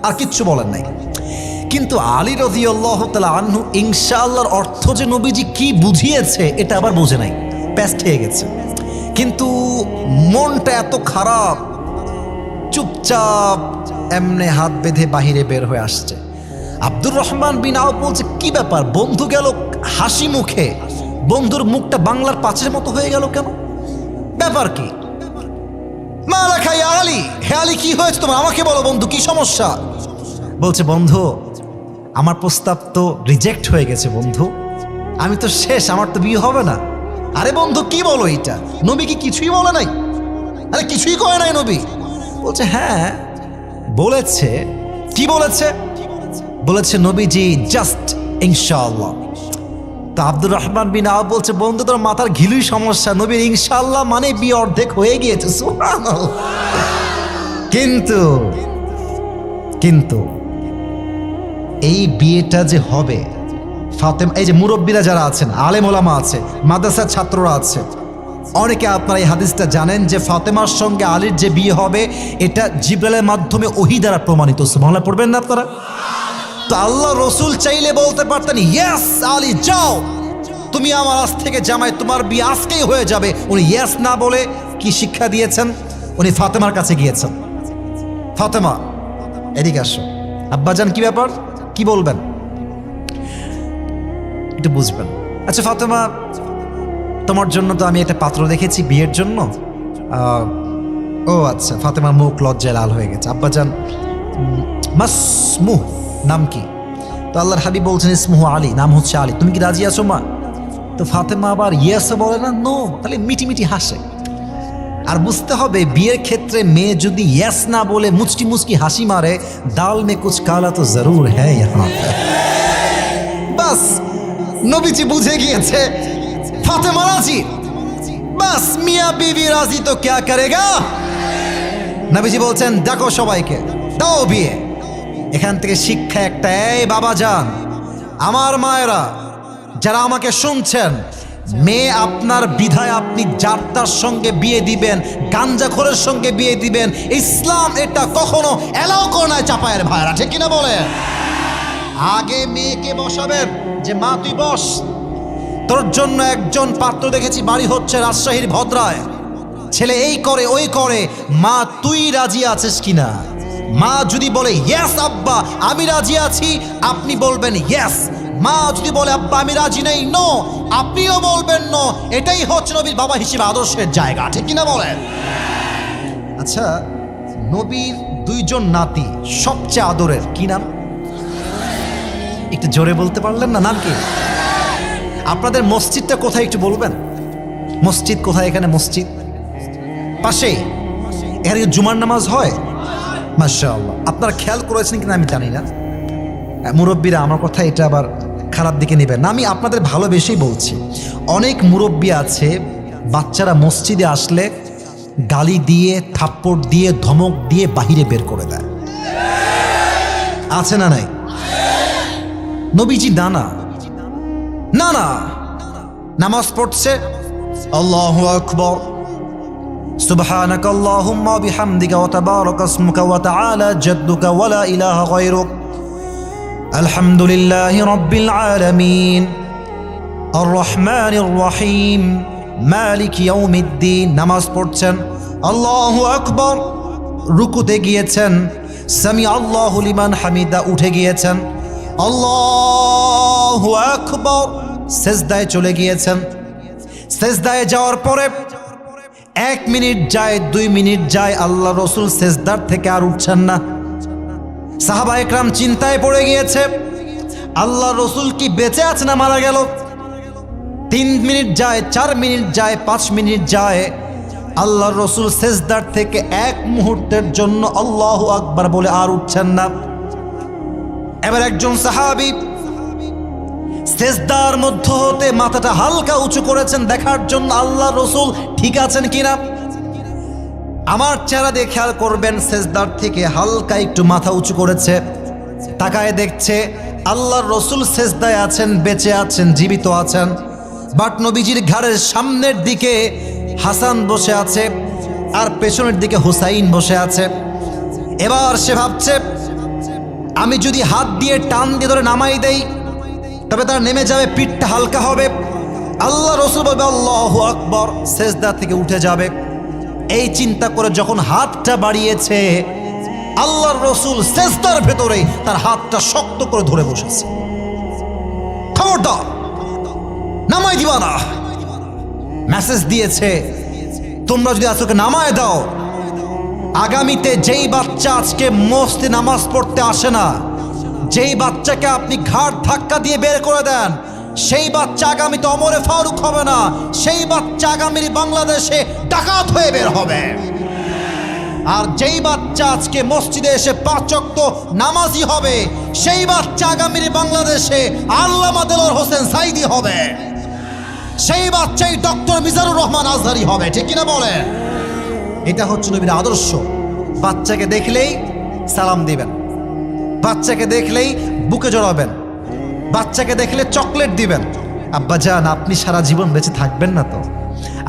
B: আর কিচ্ছু বলেন নাই। কিন্তু আলী রাদিয়াল্লাহু তাআলা আনহু ইনশাআল্লাহর অর্থ যে নবীজি কি বুঝিয়েছে এটা আবার বোঝে নাই, প্যাস্ট হয়ে গেছে। কিন্তু মনটা এত খারাপ, চুপচাপ এমনে হাত বেঁধে বাহিরে বের হয়ে আসছে। আব্দুর রহমান বিন আউফ বলছে, কি ব্যাপার? বন্ধু গেল হাসি মুখে, বন্ধুর মুখটা বাংলার পাঁচের মতো হয়ে গেল কেন? ব্যাপার কি? মালাকা ইয়া আলী, হে আলী কি হয়েছে তোমার? আমাকে বলো বন্ধু, কি সমস্যা? বলছে, বন্ধু আমার প্রস্তাব তো রিজেক্ট হয়ে গেছে বন্ধু, আমি তো শেষ, আমার তো বিয়ে হবে না। আরে বন্ধু কি বলো এটা? নবী কি কিছুই বলে নাই? আরে কিছুই কয় নাই নবী? বলছে, হ্যাঁ বলেছে। কি বলেছে? বলেছে নবীজি জাস্ট ইনশাআল্লাহ। তো আব্দুর রহমান বিন আউফ বলছে, বন্ধু তোর মাথার ঘিলুই সমস্যা, নবীর ইনশাআল্লাহ মানে বিয়ে অর্ধেক হয়ে গিয়েছে। সুবহানাল্লাহ। কিন্তু এই বিয়েটা যে হবে, ফাতেমা, এই যে মুরব্বীরা যারা আছেন, আলেম ওলামা আছে, মাদ্রাসার ছাত্ররা আছে, অনেকে আপনারা এই হাদিসটা জানেন যে ফাতেমার সঙ্গে আলীর যে বিয়ে হবে এটা জিবরাইলের মাধ্যমে ওহী দ্বারা প্রমাণিত। সুবহানাল্লাহ পড়বেন না আপনারা? তো আল্লাহ রসুল চাইলে বলতে পারতেন, ইয়েস আলী যাও, তুমি আমার আজ থেকে জামাই, তোমার বিয়ে আজকেই হয়ে যাবে। উনি ইয়েস না বলে কি শিক্ষা দিয়েছেন? উনি ফাতেমার কাছে গিয়েছেন, ফাতেমা এদিকে আসো। আব্বাজান কি ব্যাপার, কি বলবেন একটু বুঝবেন। আচ্ছা ফাতেমা, তোমার জন্য তো আমি একটা পাত্র দেখেছি বিয়ের জন্য। ও আচ্ছা। ফাতেমার মুখ লজ্জায় লাল হয়ে গেছে। আব্বাজান, মাসমুহ নাম কি? তো আল্লাহর হাবিব বলছেন ইসমুহু আলী, নাম হচ্ছে আলী, তুমি কি রাজি আছো মা? তো ফাতেমা আবার ইয়েসও বলে না, নো, তাহলে মিটি মিটি হাসে। আর বুঝতে হবে বিয়ের ক্ষেত্রে মেয়ে যদি ইয়েস না বলে মুচকি মুচকি হাসি মারে, দাল মে কুছ কালা তো জরুর হ্যায় ইহাঁ পে। বাস নবীজি বুঝে গিয়েছে ফাতেমা রাজি, বাস মিয়া বিবি রাজি তো ক্যা করেগা। নবীজি বলছেন দেখো সবাইকে দাও বিয়ে। এখান থেকে শিক্ষা একটা, এই বাবা যান, আমার মায়েরা যারা আমাকে শুনছেন, মেয়ে আপনার বিধায় আপনি যার তার সঙ্গে বিয়ে দিবেন, গাঞ্জাখোরের সঙ্গে বিয়ে দিবেন, ইসলাম এটা কখনো এলাও করে না। চাপায়ের ভাইরা ঠিক কিনা বলে? আগে মেয়েকে বসাবেন যে মা তুই বস, তোর জন্য একজন পাত্র দেখেছি, বাড়ি হচ্ছে রাজশাহীর ভদ্রায়, ছেলে এই করে ওই করে, মা তুই রাজি আছিস কিনা? মা যদি বলে ইয়েস আব্বা আমি রাজি আছি, আপনি বলবেন ইয়েস। মা যদি বলে আব্বা আমি রাজি নেই, নো, আপনিও বলবেন নো। এটাই হচ্ছে নবীর বাবা হিসেবে আদর্শের জায়গা, ঠিক কিনা বলেন? আচ্ছা, নবীর দুইজন নাতি সবচেয়ে আদরের কি নাম? একটু জোরে বলতে পারলেন না? নাম কি? আপনাদের মসজিদটা কোথায় একটু বলবেন? মসজিদ কোথায়? এখানে মসজিদ পাশে, এখানে জুমার নামাজ হয় মাশাআল্লাহ। আপনারা খেয়াল করেছেন কিনা আমি জানি না, মুরব্বীরা আমার কথা এটা আবার খারাপ দিকে নেবেন না, আমি আপনাদের ভালোবেসেই বলছি। অনেক মুরব্বী আছে বাচ্চারা মসজিদে আসলে গালি দিয়ে, থাপ্পড় দিয়ে, ধমক দিয়ে বাহিরে বের করে দেয়, আছে না নাই? নবীজি না না না না, নামাজ পড়ছে আল্লাহু আকবার, সুবহানাক আল্লাহুম্মা বিহামদিকা ওয়া তাবারাকা ইসমুকা ওয়া তাআলা জাদ্দুকা ওয়া লা ইলাহা গায়রুক, আলহামদুলিল্লাহি রাব্বিল আলামিন, আর রহমানির রহিম, মালিক ইয়াউমিদ্দিন। নামাজ পড়ছেন, আল্লাহু আকবার, রুকুতে গিয়েছেন, সামি আল্লাহু লিমান হামিদা, উঠে গিয়েছেন, আল্লাহু আকবার, সেজদায় চলে গিয়েছেন। সেজদায় যাওয়ার পরে 1 মিনিট যায়, 2 মিনিট যায়, আল্লাহ রসুল সেজদার থেকে আর উঠছেন না। সাহাবা একরাম চিন্তায় পড়ে গিয়েছে, আল্লাহ রসুল কি বেঁচে আছে না মারা গেল? 3 মিনিট যায়, 4 মিনিট যায়, 5 মিনিট যায়, আল্লাহ রসুল সেজদার থেকে 1 মুহূর্তের জন্য আল্লাহু আকবার বলে আর উঠছেন না। এবার একজন সাহাবী সেজদার মধ্য হতে মাথাটা হালকা উঁচু করেছেন দেখার জন্য আল্লাহ রসুল ঠিক আছেন কিনা। আমার চেহারা দিয়ে খেয়াল করবেন, সেজদার থেকে হালকা একটু মাথা উঁচু করেছে, তাকায় দেখছে আল্লাহর রসুল সেজদায় আছেন, বেঁচে আছেন, জীবিত আছেন। বাট নবীজির ঘাড়ের সামনের দিকে হাসান বসে আছে আর পেছনের দিকে হুসাইন বসে আছে। এবার সে ভাবছে আমি যদি হাত দিয়ে টান দিয়ে ধরে নামাই দেই তবে তার নেমে যাবে, পিঠটা হালকা হবে, আল্লাহ রসুল বলবে আল্লাহু আকবার, সেজদা থেকে উঠে যাবে। এই চিন্তা করে যখন হাতটা বাড়িয়েছে, আল্লাহর রসুল সেজদার ভেতরে তার হাতটা শক্ত করে ধরে বসেছে। খবরদার নামাই দিবা না, মেসেজ দিয়েছে তোমরা যদি আজকে নামায় দাও, আগামীতে যেই বাচ্চা আজকে মসজিদে নামাজ পড়তে আসে না, যেই বাচ্চাকে আপনি ঘাড় ধাক্কা দিয়ে বের করে দেন, সেই বাচ্চা আগামীতে ওমরে ফারুক হবে না, সেই বাচ্চা আগামীর বাংলাদেশে ডাকাত হয়ে বের হবে। আর যেই বাচ্চা আজকে মসজিদে এসে 5 ওয়াক্ত নামাজি হবে, সেই বাচ্চা আগামীর বাংলাদেশে আল্লামা দেলোয়ার হোসেন সাইদি হবে, সেই বাচ্চাই ডক্টর মিজানুর রহমান আজহারি হবে, ঠিক কিনা বলেন? এটা হচ্ছে নবীর আদর্শ। বাচ্চাকে দেখলেই সালাম দিবেন, বাচ্চাকে দেখলেই বুকে জড়াবেন, বাচ্চাকে দেখলে চকলেট দিবেন। আব্বা জান আপনি সারা জীবন বেঁচে থাকবেন না তো,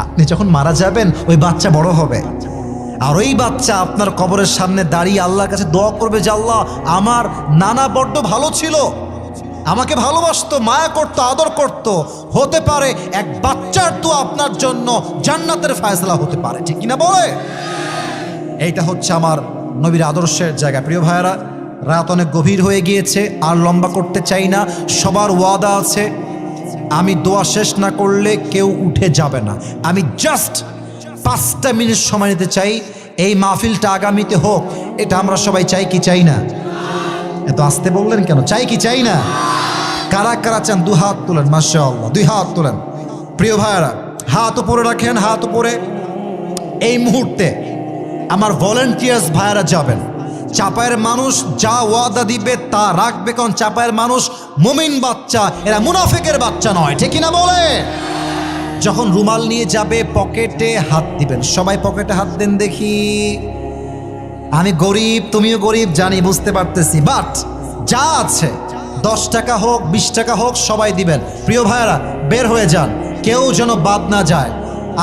B: আপনি যখন মারা যাবেন ওই বাচ্চা বড় হবে, আর ওই বাচ্চা আপনার কবরের সামনে দাঁড়িয়ে আল্লাহর কাছে দোয়া করবে যে আল্লাহ আমার নানা বড্ড ভালো ছিল, আমাকে ভালোবাসতো, মায়া করতো, আদর করতো। হতে পারে এক বাচ্চার তো আপনার জন্য জান্নাতের ফায়সালা হতে পারে, ঠিক কিনা বলে? এইটা হচ্ছে আমার নবীর আদর্শের জায়গা। প্রিয় ভাইয়েরা, রাত অনেক গভীর হয়ে গিয়েছে, আর লম্বা করতে চাই না। সবার ওয়াদা আছে, আমি দোয়া শেষ না করলে কেউ উঠে যাবে না। আমি জাস্ট 5টা মিনিট সময় নিতে চাই, এই মাহফিলটা আগামীতে হোক, এটা আমরা সবাই চাই কি চাই না? এত আসতে বললেন কেন? চাই কি চাই না? কারা কারা চান 2 হাত তোলেন, মাশাআল্লাহ 2 হাত তোলেন। প্রিয় ভাইয়েরা, হাত উপরে রাখেন, হাত উপরে। এই মুহূর্তে আমার ভলেন্টিয়ার্স ভাইয়ারা যাবেন। চাপায়ের মানুষ যা ওয়াদা দিবে তা রাখবে, কারণ চাপায়ের মানুষ মুমিন বাচ্চা, এরা মুনাফিকের বাচ্চা নয়, ঠিক কিনা বলে? যখন রুমাল নিয়ে যাবে পকেটে হাত দিবেন। সবাই পকেটে হাত দেন দেখি। আমি গরিব, তুমিও গরিব, জানি, বুঝতে পারতেছি, বাট যা আছে 10 টাকা হোক 20 টাকা হোক সবাই দিবেন। প্রিয় ভাইয়ারা বের হয়ে যান, কেউ যেন বাদ না যায়।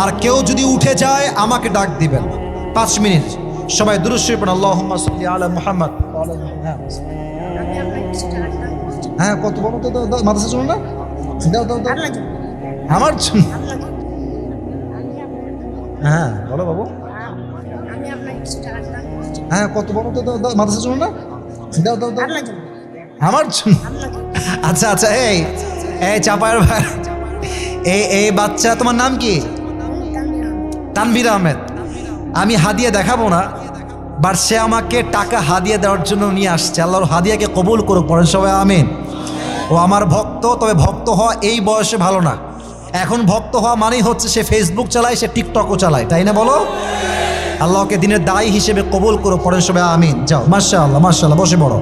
B: আর কেউ যদি উঠে যায় আমাকে ডাক দিবেন। 5 মিনিট সবাই দুরূদ শরীফ পড়ুন, আল্লাহুম্মা সাল্লি আলা মুহাম্মদ। হ্যাঁ, কত বড় তো দাও, মাদ্রাসা চলো না, দাও দাও দাও আমার জন্য। হ্যাঁ বলো বাবু। হ্যাঁ, কত বড় তো দাও, মাদ্রাসা চলো না, দাও দাও দাও আমার জন্য। আচ্ছা আচ্ছা, এই এই চাপায়ের ভাই, এই বাচ্চা, তোমার নাম কি? তানভীর আহমেদ। আমি হাদিয়া দেখাবো না, বাট সে আমাকে টাকা হাদিয়া দেওয়ার জন্য নিয়ে আসছে। আল্লাহর হাদিয়াকে কবুল করুক, পড়েন সবাই আমিন। ও আমার ভক্ত, তবে ভক্ত হওয়া এই বয়সে ভালো না। এখন ভক্ত হওয়া মানেই হচ্ছে সে ফেসবুক চালায়, সে টিকটকও চালায়, তাই না বলো? আল্লাহকে দিনের দায়ী হিসেবে কবুল করো, পড়েন সবাই আমিন। যাও, মাশাআল্লাহ মাশাআল্লাহ, বসে পড়ো।